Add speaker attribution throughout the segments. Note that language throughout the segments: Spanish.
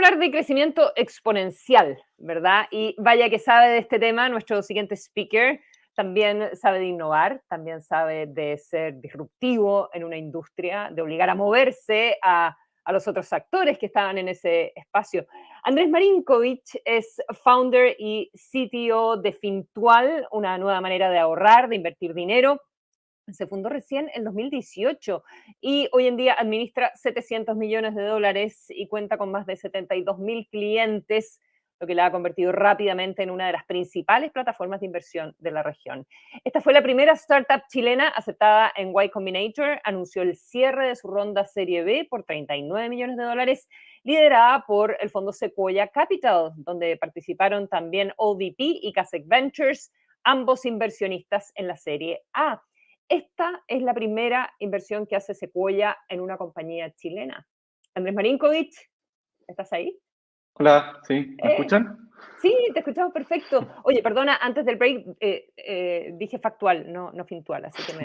Speaker 1: hablar de crecimiento exponencial, ¿verdad? Y vaya que sabe de este tema nuestro siguiente speaker. También sabe de innovar, también sabe de ser disruptivo en una industria, de obligar a moverse a los otros actores que estaban en ese espacio. Andrés Marinkovic es founder y CTO de Fintual, una nueva manera de ahorrar, de invertir dinero. Se fundó recién en 2018 y hoy en día administra 700 millones de dólares y cuenta con más de 72.000 clientes, lo que la ha convertido rápidamente en una de las principales plataformas de inversión de la región. Esta fue la primera startup chilena aceptada en Y Combinator. Anunció el cierre de su ronda Serie B por 39 millones de dólares, liderada por el fondo Sequoia Capital, donde participaron también ODP y Kasek Ventures, ambos inversionistas en la Serie A. Esta es la primera inversión que hace Sequoia en una compañía chilena. Andrés Marinkovic, ¿estás ahí?
Speaker 2: Hola, ¿sí? ¿Me
Speaker 1: Eh,
Speaker 2: escuchan?
Speaker 1: sí, te escuchamos perfecto. Oye, perdona, antes del break dije factual, no fintual, así que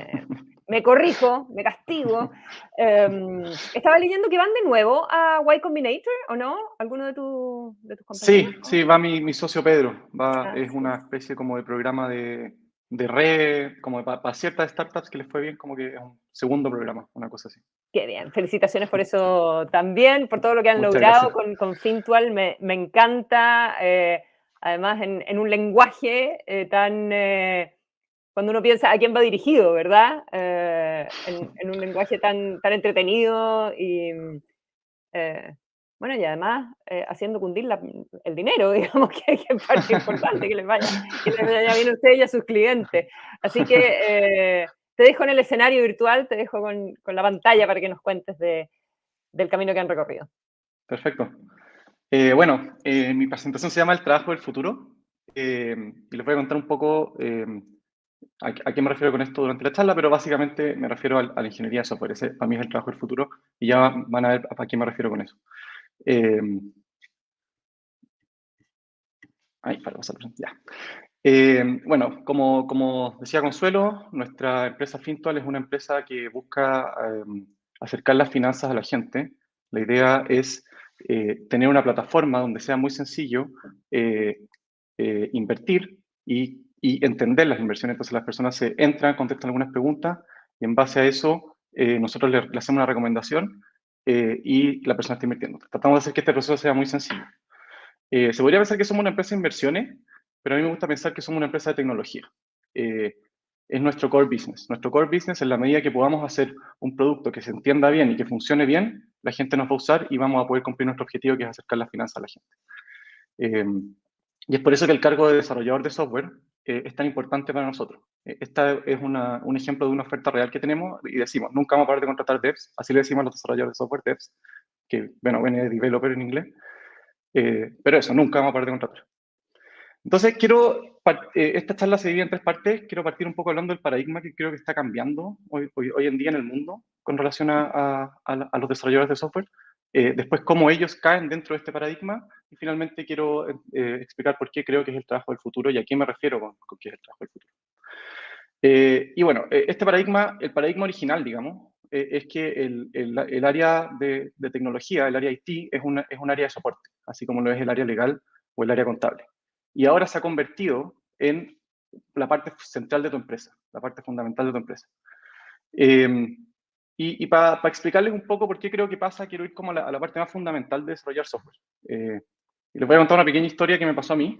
Speaker 1: me corrijo, me castigo. Estaba leyendo que van de nuevo a Y Combinator, ¿o no? ¿Alguno de tus compañeros?
Speaker 2: Sí, va mi socio Pedro. Es
Speaker 1: Así
Speaker 2: una
Speaker 1: es.
Speaker 2: especie como de programa de red, como para ciertas startups que les fue bien, como que es un segundo programa, una cosa así.
Speaker 1: Qué bien, felicitaciones por eso también, por todo lo que han
Speaker 2: Muchas
Speaker 1: logrado
Speaker 2: gracias.
Speaker 1: con Fintual, me encanta, además en un lenguaje cuando uno piensa a quién va dirigido, ¿verdad? En un lenguaje tan entretenido y, eh, bueno, y además haciendo cundir el dinero, digamos que es parte importante, que les vaya bien a usted y a sus clientes. Así que te dejo en el escenario virtual, te dejo con la pantalla para que nos cuentes del camino que han recorrido.
Speaker 2: Perfecto. Mi presentación se llama El trabajo del futuro y les voy a contar un poco a qué me refiero con esto durante la charla, pero básicamente me refiero a la ingeniería de software. Ese para mí es el trabajo del futuro y ya van a ver a qué me refiero con eso. Eh, para pasar, ya. Como decía Consuelo, nuestra empresa Fintual es una empresa que busca acercar las finanzas a la gente. La idea es tener una plataforma donde sea muy sencillo eh, invertir y entender las inversiones. Entonces las personas se entran, contestan algunas preguntas y en base a eso nosotros le hacemos una recomendación y la persona está invirtiendo. Tratamos de hacer que este proceso sea muy sencillo. Se podría pensar que somos una empresa de inversiones, pero a mí me gusta pensar que somos una empresa de tecnología. Eh, es nuestro core business. Nuestro core business, en la medida que podamos hacer un producto que se entienda bien y que funcione bien, la gente nos va a usar y vamos a poder cumplir nuestro objetivo, que es acercar las finanzas a la gente. Y es por eso que el cargo de desarrollador de software es tan importante para nosotros. Esta es un ejemplo de una oferta real que tenemos y decimos, nunca vamos a parar de contratar devs, así le decimos a los desarrolladores de software devs, que, bueno, viene de developer en inglés. Pero eso, nunca vamos a parar de contratar. Entonces, esta charla se divide en tres partes. Quiero partir un poco hablando del paradigma que creo que está cambiando hoy en día en el mundo con relación a los desarrolladores de software. Después, cómo ellos caen dentro de este paradigma. Y finalmente, quiero explicar por qué creo que es el trabajo del futuro y a qué me refiero con qué es el trabajo del futuro. Este paradigma, el paradigma original, digamos, es que el área de tecnología, el área IT, es un área de soporte, así como lo es el área legal o el área contable. Y ahora se ha convertido en la parte central de tu empresa, la parte fundamental de tu empresa. Para explicarles un poco por qué creo que pasa, quiero ir como a la parte más fundamental de desarrollar software. Y les voy a contar una pequeña historia que me pasó a mí.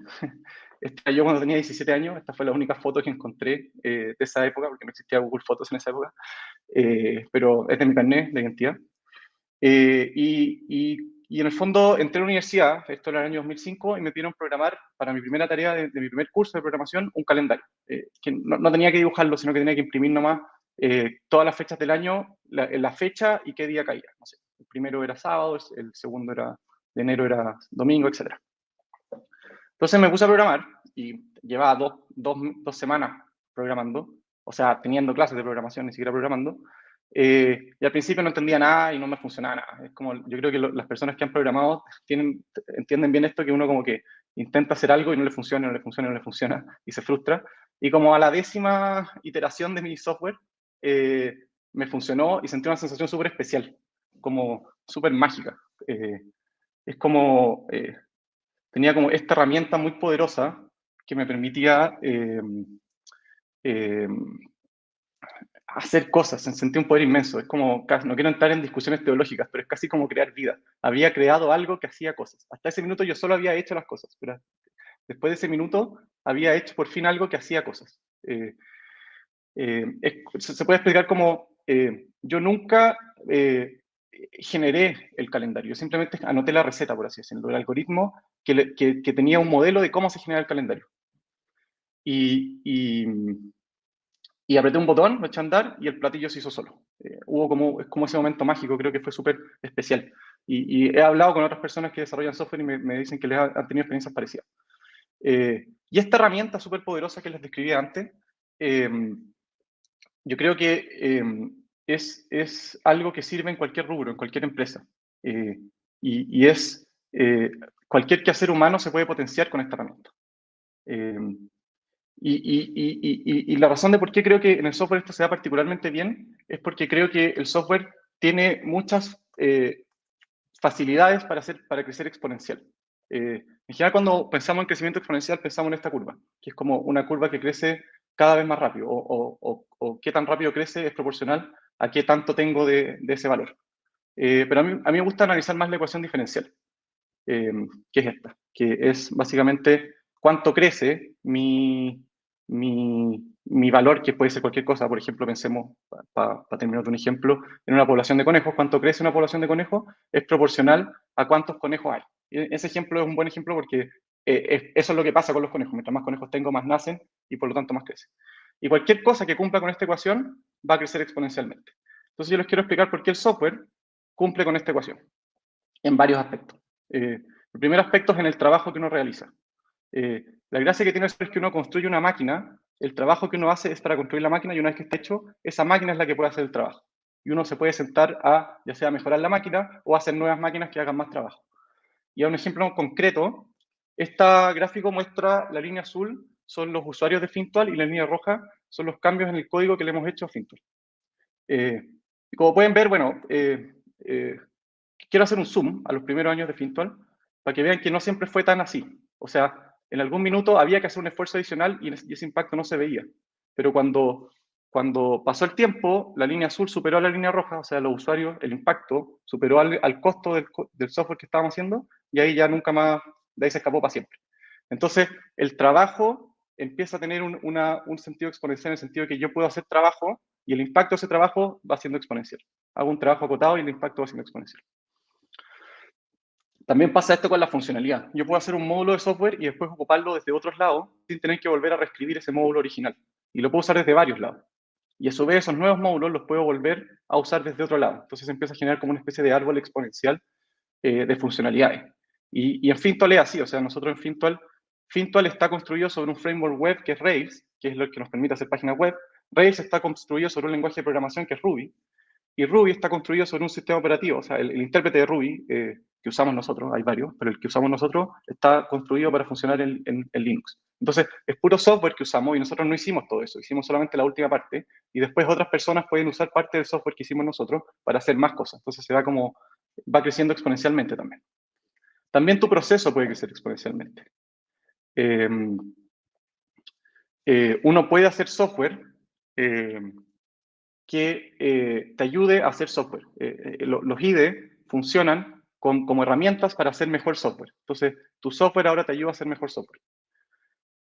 Speaker 2: Yo cuando tenía 17 años, esta fue la única foto que encontré de esa época, porque no existía Google Fotos en esa época, pero es de mi carnet de identidad. Y en el fondo entré a la universidad, esto era el año 2005, y me pidieron programar para mi primera tarea de mi primer curso de programación un calendario, que no tenía que dibujarlo, sino que tenía que imprimir nomás todas las fechas del año, la fecha y qué día caía. No sé, el primero era sábado, el segundo era de enero era domingo, etc. Entonces me puse a programar y llevaba dos semanas programando, o sea, teniendo clases de programación, ni siquiera programando. Y al principio no entendía nada y no me funcionaba nada. Es como, yo creo que las personas que han programado entienden bien esto, que uno como que intenta hacer algo y no le funciona, no le funciona, no le funciona, y se frustra. Y como a la 10ª iteración de mi software, me funcionó y sentí una sensación súper especial, como súper mágica. es como, tenía como esta herramienta muy poderosa que me permitía hacer cosas, sentí un poder inmenso. Es como, no quiero entrar en discusiones teológicas, pero es casi como crear vida. Había creado algo que hacía cosas. Hasta ese minuto yo solo había hecho las cosas, pero después de ese minuto había hecho por fin algo que hacía cosas. Se puede explicar como yo nunca generé el calendario, yo simplemente anoté la receta, por así decirlo, el algoritmo que tenía un modelo de cómo se genera el calendario. Y apreté un botón, lo eché a andar y el platillo se hizo solo. Es como ese momento mágico, creo que fue súper especial. Y he hablado con otras personas que desarrollan software y me dicen que han tenido experiencias parecidas. Y esta herramienta súper poderosa que les describí antes, yo creo que es algo que sirve en cualquier rubro, en cualquier empresa. Y es cualquier quehacer humano se puede potenciar con esta herramienta. Y la razón de por qué creo que en el software esto se da particularmente bien es porque creo que el software tiene muchas facilidades para crecer exponencial. En general, cuando pensamos en crecimiento exponencial, pensamos en esta curva, que es como una curva que crece cada vez más rápido, o qué tan rápido crece es proporcional a qué tanto tengo de ese valor. Pero a mí me gusta analizar más la ecuación diferencial, que es esta, que es básicamente cuánto crece mi valor, que puede ser cualquier cosa. Por ejemplo, pensemos, para terminar de un ejemplo, en una población de conejos, cuánto crece una población de conejos es proporcional a cuántos conejos hay. Y ese ejemplo es un buen ejemplo porque eso es lo que pasa con los conejos. Mientras más conejos tengo, más nacen y por lo tanto más crecen. Y cualquier cosa que cumpla con esta ecuación va a crecer exponencialmente. Entonces yo les quiero explicar por qué el software cumple con esta ecuación en varios aspectos. El primer aspecto es en el trabajo que uno realiza. La gracia que tiene es que uno construye una máquina, el trabajo que uno hace es para construir la máquina y una vez que está hecho, esa máquina es la que puede hacer el trabajo. Y uno se puede sentar a, ya sea mejorar la máquina o hacer nuevas máquinas que hagan más trabajo. Y a un ejemplo concreto, este gráfico muestra la línea azul son los usuarios de Fintual y la línea roja son los cambios en el código que le hemos hecho a Fintual. Y como pueden ver, bueno, quiero hacer un zoom a los primeros años de Fintual para que vean que no siempre fue tan así. O sea, en algún minuto había que hacer un esfuerzo adicional y ese impacto no se veía. Pero cuando pasó el tiempo, la línea azul superó a la línea roja, o sea, los usuarios, el impacto superó al costo del software que estábamos haciendo y ahí ya nunca más, de ahí se escapó para siempre. Entonces, el trabajo empieza a tener un sentido exponencial en el sentido de que yo puedo hacer trabajo y el impacto de ese trabajo va siendo exponencial. Hago un trabajo acotado y el impacto va siendo exponencial. También pasa esto con la funcionalidad. Yo puedo hacer un módulo de software y después ocuparlo desde otros lados sin tener que volver a reescribir ese módulo original. Y lo puedo usar desde varios lados. Y a su vez esos nuevos módulos los puedo volver a usar desde otro lado. Entonces empieza a generar como una especie de árbol exponencial de funcionalidades. Y en Fintual es así. O sea, nosotros en Fintual está construido sobre un framework web que es Rails, que es lo que nos permite hacer páginas web. Rails está construido sobre un lenguaje de programación que es Ruby. Y Ruby está construido sobre un sistema operativo, o sea, el intérprete de Ruby que usamos nosotros, hay varios, pero el que usamos nosotros está construido para funcionar en Linux. Entonces, es puro software que usamos y nosotros no hicimos todo eso, hicimos solamente la última parte y después otras personas pueden usar parte del software que hicimos nosotros para hacer más cosas. Entonces, va creciendo exponencialmente también. También tu proceso puede crecer exponencialmente. Uno puede hacer software que te ayude a hacer software. Los IDE funcionan como herramientas para hacer mejor software. Entonces, tu software ahora te ayuda a hacer mejor software.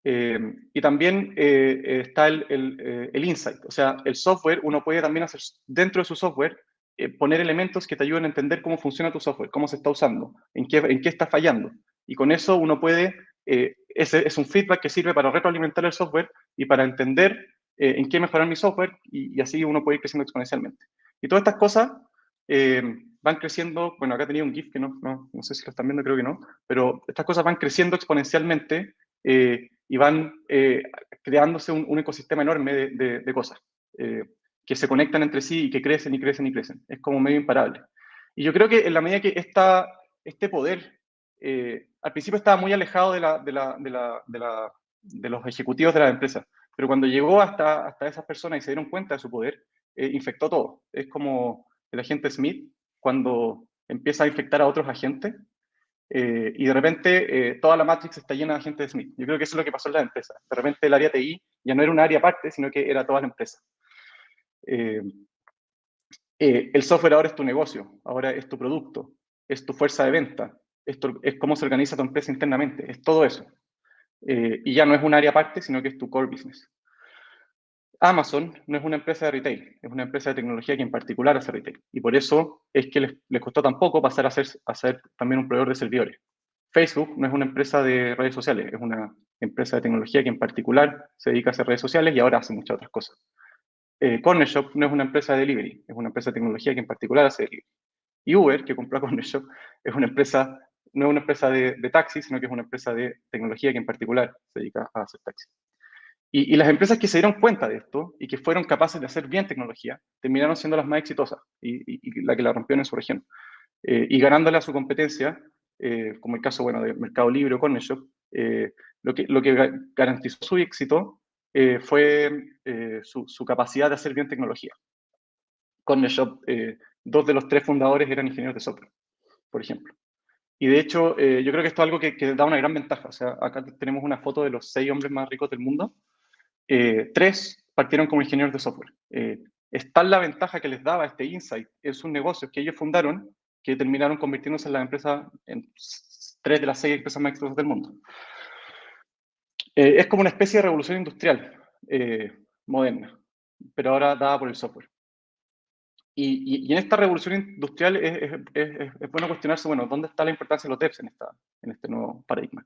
Speaker 2: Y también está el insight. O sea, el software, uno puede también hacer dentro de su software, poner elementos que te ayuden a entender cómo funciona tu software, cómo se está usando, en qué está fallando. Y con eso uno puede, ese es un feedback que sirve para retroalimentar el software y para entender en qué mejorar mi software y así uno puede ir creciendo exponencialmente. Y todas estas cosas van creciendo, bueno, acá tenía un GIF que no sé si lo están viendo, creo que no, pero estas cosas van creciendo exponencialmente y van creándose un ecosistema enorme de cosas que se conectan entre sí y que crecen y crecen y crecen. Es como medio imparable. Y yo creo que en la medida que este poder al principio estaba muy alejado de los ejecutivos de la empresa, pero cuando llegó hasta esas personas y se dieron cuenta de su poder, infectó todo. Es como el agente Smith cuando empieza a infectar a otros agentes y de repente toda la Matrix está llena de gente de Smith. Yo creo que eso es lo que pasó en la empresa. De repente el área TI ya no era un área aparte, sino que era toda la empresa. El software ahora es tu negocio, ahora es tu producto, es tu fuerza de venta, esto es cómo se organiza tu empresa internamente, es todo eso. Y ya no es un área aparte, sino que es tu core business. Amazon no es una empresa de retail, es una empresa de tecnología que en particular hace retail. Y por eso es que les costó tan poco pasar a ser también un proveedor de servidores. Facebook no es una empresa de redes sociales, es una empresa de tecnología que en particular se dedica a hacer redes sociales y ahora hace muchas otras cosas. Corner Shop no es una empresa de delivery, es una empresa de tecnología que en particular hace delivery. Y Uber, que compró a Corner Shop, es una empresa, no es una empresa de taxis, sino que es una empresa de tecnología que en particular se dedica a hacer taxis. Y las empresas que se dieron cuenta de esto y que fueron capaces de hacer bien tecnología, terminaron siendo las más exitosas y la que la rompieron en su región. Y ganándole a su competencia, como el caso bueno, de Mercado Libre o Corner Shop, lo que garantizó su éxito fue su capacidad de hacer bien tecnología. Corner Shop, 2 de los 3 fundadores eran ingenieros de software, por ejemplo. Y de hecho, yo creo que esto es algo que da una gran ventaja. O sea, acá tenemos una foto de los 6 hombres más ricos del mundo. 3 partieron como ingenieros de software. Está la ventaja que les daba este insight en sus negocios que ellos fundaron, que terminaron convirtiéndose en la empresa, en 3 de las 6 empresas más exitosas del mundo. Es como una especie de revolución industrial moderna, pero ahora dada por el software. Y en esta revolución industrial es bueno cuestionarse, bueno, ¿dónde está la importancia de los devs en este nuevo paradigma?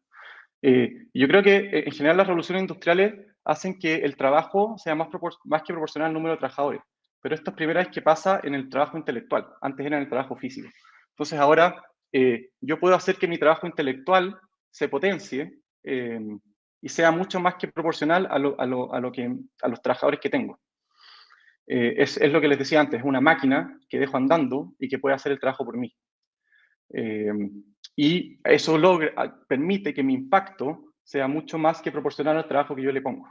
Speaker 2: Yo creo que en general las revoluciones industriales hacen que el trabajo sea más que proporcional al número de trabajadores, pero esto es primera vez que pasa en el trabajo intelectual, antes era en el trabajo físico. Entonces ahora yo puedo hacer que mi trabajo intelectual se potencie y sea mucho más que proporcional a los trabajadores que tengo. Es lo que les decía antes, es una máquina que dejo andando y que puede hacer el trabajo por mí. Y eso permite que mi impacto sea mucho más que proporcional al trabajo que yo le pongo.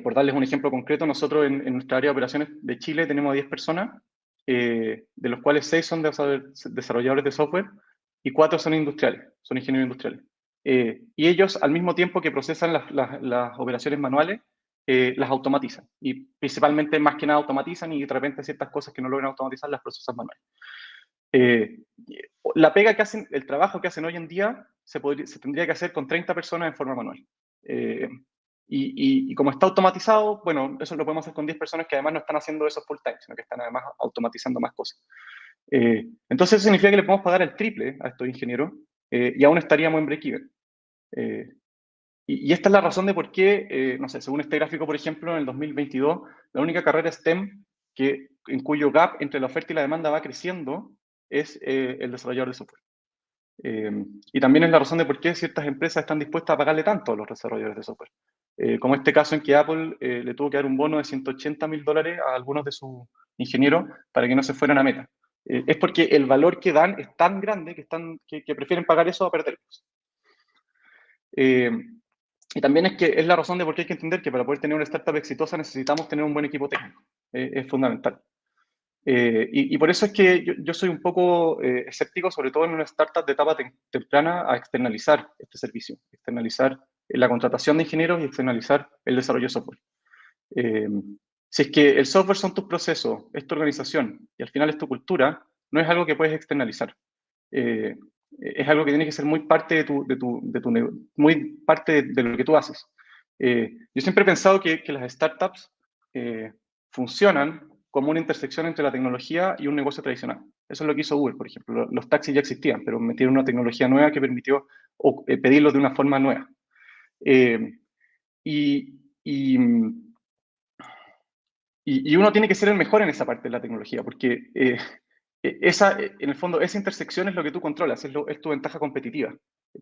Speaker 2: Por darles un ejemplo concreto, nosotros en nuestra área de operaciones de Chile tenemos a 10 personas, de los cuales 6 son desarrolladores de software y 4 son industriales, son ingenieros industriales. Y ellos, al mismo tiempo que procesan las operaciones manuales, las automatizan. Y principalmente, más que nada, automatizan y de repente ciertas cosas que no logran automatizar las procesan manuales. La pega que hacen, el trabajo que hacen hoy en día se tendría que hacer con 30 personas en forma manual. Y como está automatizado, bueno, eso lo podemos hacer con 10 personas que además no están haciendo eso full time, sino que están además automatizando más cosas. Entonces eso significa que le podemos pagar el triple a estos ingenieros y aún estaríamos en break-even. Y esta es la razón de por qué, no sé, según este gráfico, por ejemplo, en el 2022, la única carrera STEM en cuyo gap entre la oferta y la demanda va creciendo es el desarrollador de software. Y también es la razón de por qué ciertas empresas están dispuestas a pagarle tanto a los desarrolladores de software. Como este caso en que Apple le tuvo que dar un bono de $180.000 a algunos de sus ingenieros para que no se fueran a Meta. Es porque el valor que dan es tan grande que prefieren pagar eso a perderlos. Y también es la razón de por qué hay que entender que para poder tener una startup exitosa necesitamos tener un buen equipo técnico. Es fundamental. Y por eso es que yo soy un poco escéptico, sobre todo en una startup de etapa temprana, a externalizar este servicio, externalizar la contratación de ingenieros y externalizar el desarrollo de software. Si es que el software son tus procesos, es tu organización y al final es tu cultura, no es algo que puedes externalizar. Es algo que tiene que ser muy parte muy parte de lo que tú haces. Yo siempre he pensado que las startups funcionan como una intersección entre la tecnología y un negocio tradicional. Eso es lo que hizo Uber, por ejemplo. Los taxis ya existían, pero metieron una tecnología nueva que permitió pedirlos de una forma nueva. Y uno tiene que ser el mejor en esa parte de la tecnología, porque en el fondo, esa intersección es lo que tú controlas, es tu ventaja competitiva.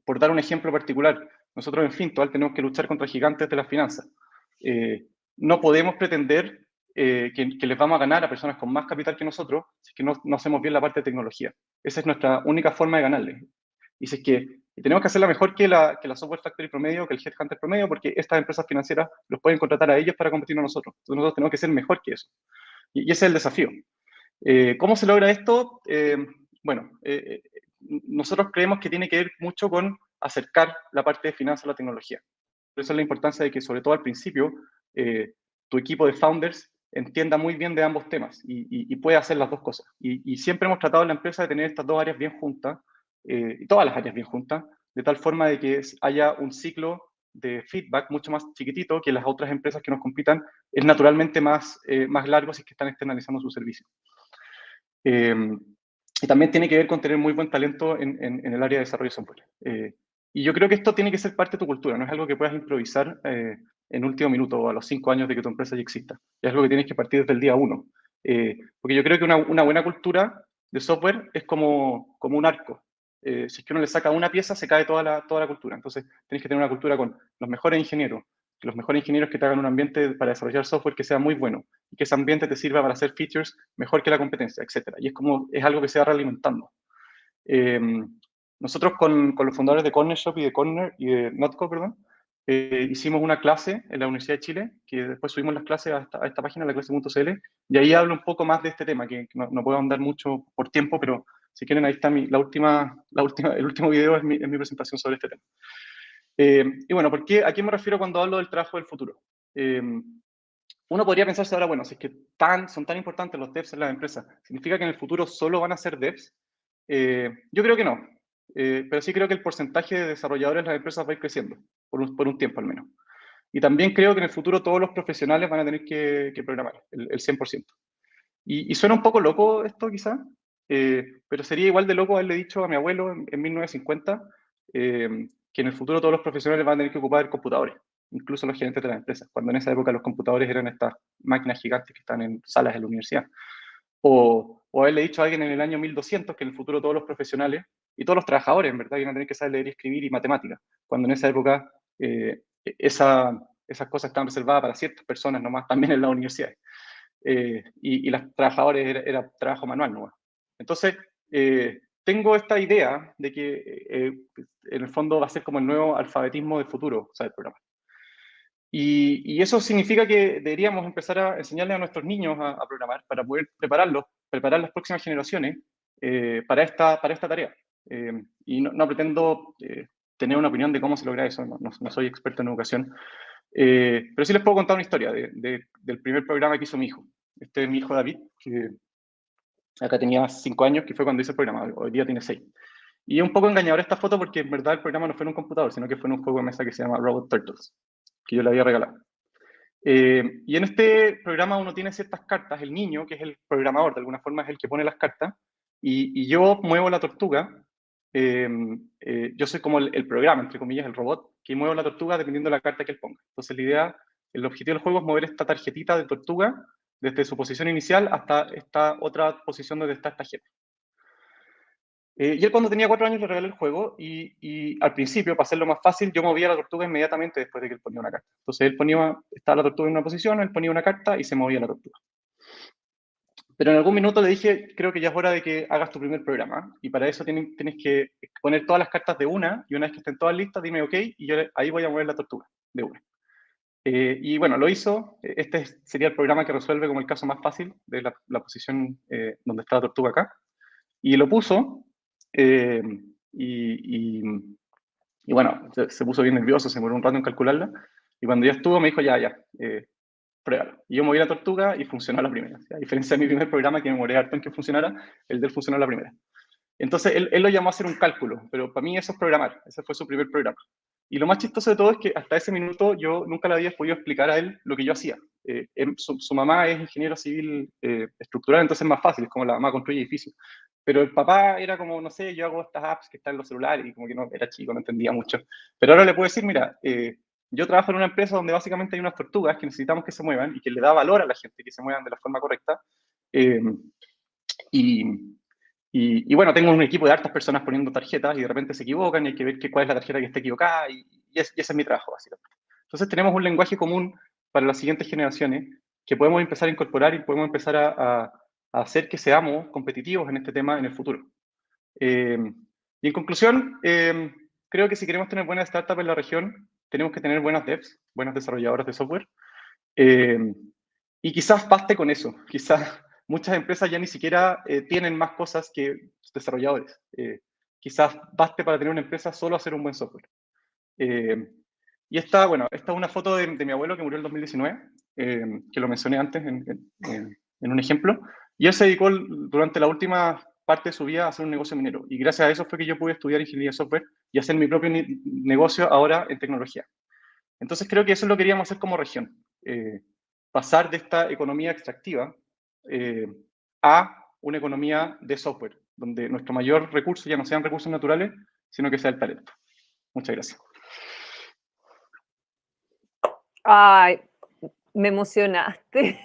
Speaker 2: Por dar un ejemplo particular, nosotros en Fintual tenemos que luchar contra gigantes de las finanzas. No podemos pretender que les vamos a ganar a personas con más capital que nosotros si es que no hacemos bien la parte de tecnología. Esa es nuestra única forma de ganarles. Y si es que tenemos que hacerla mejor que la Software Factory promedio, que el Headhunter promedio, porque estas empresas financieras los pueden contratar a ellos para competir a nosotros. Entonces nosotros tenemos que ser mejor que eso. Y ese es el desafío. ¿Cómo se logra esto? Bueno, nosotros creemos que tiene que ver mucho con acercar la parte de finanzas a la tecnología. Por eso es la importancia de que, sobre todo al principio, tu equipo de founders entienda muy bien de ambos temas y pueda hacer las dos cosas. Y siempre hemos tratado en la empresa de tener estas dos áreas bien juntas, y todas las áreas bien juntas, de tal forma de que haya un ciclo de feedback mucho más chiquitito que las otras empresas que nos compitan, es naturalmente más largo si es que están externalizando su servicio. Y también tiene que ver con tener muy buen talento en el área de desarrollo de software. Y yo creo que esto tiene que ser parte de tu cultura, no es algo que puedas improvisar en último minuto o a los 5 años de que tu empresa ya exista. Es algo que tienes que partir desde el día 1. Porque yo creo que una buena cultura de software es como un arco. Si es que uno le saca una pieza, se cae toda la cultura. Entonces, tienes que tener una cultura con los mejores ingenieros, que te hagan un ambiente para desarrollar software que sea muy bueno y que ese ambiente te sirva para hacer features mejor que la competencia, etc. Y es algo que se va realimentando. Nosotros con los fundadores de Corner Shop y de Notco, perdón, hicimos una clase en la Universidad de Chile, que después subimos las clases a esta página, la clase.cl, y ahí hablo un poco más de este tema, que no puedo andar mucho por tiempo, pero si quieren, ahí está el último video es mi presentación sobre este tema. Y bueno, ¿a qué me refiero cuando hablo del trabajo del futuro? Uno podría pensarse ahora, bueno, si es que son tan importantes los devs en las empresas, ¿significa que en el futuro solo van a ser devs? Yo creo que no, pero sí creo que el porcentaje de desarrolladores en las empresas va a ir creciendo, por un tiempo al menos. Y también creo que en el futuro todos los profesionales van a tener que programar, el 100%. Y suena un poco loco esto quizá, pero sería igual de loco haberle dicho a mi abuelo en 1950 que en el futuro todos los profesionales van a tener que ocupar computadores, incluso los gerentes de las empresas, cuando en esa época los computadores eran estas máquinas gigantes que están en salas de la universidad. O haberle dicho a alguien en el año 1200 que en el futuro todos los profesionales y todos los trabajadores, en verdad, iban a tener que saber leer y escribir y matemáticas, cuando en esa época esas cosas estaban reservadas para ciertas personas nomás, también en las universidades. Y los trabajadores era trabajo manual nomás. Entonces, tengo esta idea de que en el fondo va a ser como el nuevo alfabetismo del futuro, o sea, el programa. Y eso significa que deberíamos empezar a enseñarle a nuestros niños a programar para poder preparar las próximas generaciones para esta tarea. Y no pretendo tener una opinión de cómo se logra eso, no soy experto en educación, pero sí les puedo contar una historia del primer programa que hizo mi hijo. Este es mi hijo David, que acá tenía 5 años, que fue cuando hice el programa, hoy día tiene 6. Y es un poco engañadora esta foto porque en verdad el programa no fue en un computador, sino que fue en un juego de mesa que se llama Robot Turtles, que yo le había regalado. Y en este programa uno tiene ciertas cartas, el niño, que es el programador, de alguna forma es el que pone las cartas, y yo muevo la tortuga, yo soy como el programa, entre comillas, el robot, que muevo la tortuga dependiendo de la carta que él ponga. Entonces el objetivo del juego es mover esta tarjetita de tortuga desde su posición inicial hasta esta otra posición donde está esta tarjeta. Y él cuando tenía 4 años le regalé el juego y al principio, para hacerlo más fácil, yo movía la tortuga inmediatamente después de que él ponía una carta. Entonces estaba la tortuga en una posición, él ponía una carta y se movía la tortuga. Pero en algún minuto le dije, creo que ya es hora de que hagas tu primer programa y para eso tienes que poner todas las cartas de una y una vez que estén todas listas, dime ok y yo ahí voy a mover la tortuga de una. Y bueno, lo hizo. Este sería el programa que resuelve como el caso más fácil de la posición donde está la tortuga acá. Y lo puso y bueno, se puso bien nervioso, se demoró un rato en calcularla. Y cuando ya estuvo me dijo, ya, pruébalo. Y yo moví la tortuga y funcionó la primera. A diferencia de mi primer programa, que me demoré harto en que funcionara, el de él funcionó la primera. Entonces él lo llamó a hacer un cálculo, pero para mí eso es programar. Ese fue su primer programa. Y lo más chistoso de todo es que hasta ese minuto yo nunca le había podido explicar a él lo que yo hacía. Su mamá es ingeniero civil estructural, entonces es más fácil, es como la mamá construye edificios. Pero el papá era como, no sé, yo hago estas apps que están en los celulares y como que no, era chico, no entendía mucho. Pero ahora le puedo decir, mira, yo trabajo en una empresa donde básicamente hay unas tortugas que necesitamos que se muevan y que le da valor a la gente que se muevan de la forma correcta. Y bueno, tengo un equipo de hartas personas poniendo tarjetas y de repente se equivocan y hay que ver cuál es la tarjeta que está equivocada y ese es mi trabajo, básicamente. Entonces tenemos un lenguaje común para las siguientes generaciones que podemos empezar a incorporar y podemos empezar a hacer que seamos competitivos en este tema en el futuro. Y en conclusión, creo que si queremos tener buenas startups en la región, tenemos que tener buenas devs, buenas desarrolladoras de software. Y quizás baste con eso. Quizás muchas empresas ya ni siquiera tienen más cosas que desarrolladores. quizás baste para tener una empresa solo hacer un buen software. Y esta es una foto de mi abuelo que murió en el 2019, que lo mencioné antes en un ejemplo, y él se dedicó durante la última parte de su vida a hacer un negocio minero, y gracias a eso fue que yo pude estudiar ingeniería de software y hacer mi propio negocio ahora en tecnología. Entonces creo que eso es lo que queríamos hacer como región, pasar de esta economía extractiva a una economía de software, donde nuestro mayor recurso ya no sean recursos naturales, sino que sea el talento. Muchas gracias.
Speaker 1: Ay, me emocionaste.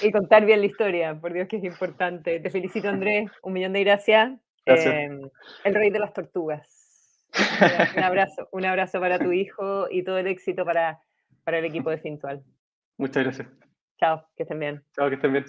Speaker 1: Y contar bien la historia, por Dios que es importante. Te felicito, Andrés, 1.000.000 de gracias.
Speaker 2: Gracias.
Speaker 1: El rey de las tortugas. Un abrazo para tu hijo y todo el éxito para el equipo de Fintual.
Speaker 2: Muchas gracias.
Speaker 1: Chao, que estén bien.
Speaker 2: Chao, que estén bien.